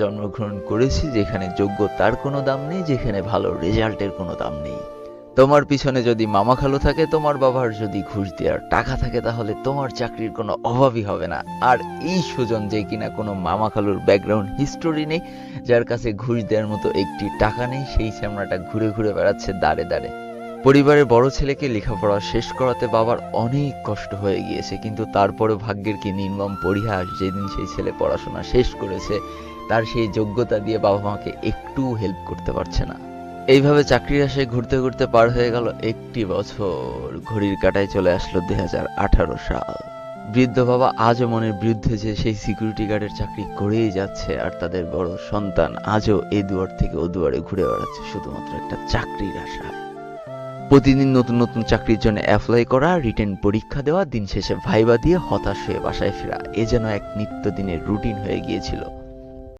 জন্মগ্রহণ করেছি যেখানে যোগ্যতার কোনো দাম নেই, যেখানে ভালো রেজাল্টের কোনো দাম নেই। তোমার পিছনে যদি মামা খালু থাকে, তোমার বাবার যদি ঘুষ দেওয়ার টাকা থাকে, তাহলে তোমার চাকরির কোনো অভাবই হবে না। আর এই সুজন যে কিনা কোনো মামা খালুর ব্যাকগ্রাউন্ড হিস্টোরি নেই, যার কাছে ঘুষ দেওয়ার মতো একটি টাকা নেই, সেই ছ্যামড়াটা ঘুরে ঘুরে বেড়াচ্ছে দাঁড়ে দাঁড়ে। পরিবারের বড় ছেলেকে লেখাপড়া শেষ করাতে বাবার অনেক কষ্ট হয়ে গিয়েছে, কিন্তু তারপরেও ভাগ্যের কি নির্মম পরিহাস, যেদিন সেই ছেলে পড়াশোনা শেষ করেছে, তার সেই যোগ্যতা দিয়ে বাবা মাকে একটুও হেল্প করতে পারছে না। এইভাবে চাকরির আশায় ঘুরতে ঘুরতে পার হয়ে গেল একটি বছর। ঘড়ির কাঁটায় চলে আসলো 2018 সাল। বৃদ্ধ বাবা আজও মনের বিরুদ্ধে যে সেই সিকিউরিটি গার্ডের চাকরি করেই যাচ্ছে, আর তাদের বড় সন্তান আজও এই দুয়ার থেকে ও দুয়ারে ঘুরে বেড়াচ্ছে শুধুমাত্র একটা চাকরির আশায়। প্রতিদিন নতুন নতুন চাকরির জন্য অ্যাপ্লাই করা, রিটেন পরীক্ষা দেওয়া, দিন শেষে ভাইবা দিয়ে হতাশ হয়ে বাসায় ফেরা, এ যেন এক নিত্যদিনের রুটিন হয়ে গিয়েছিল।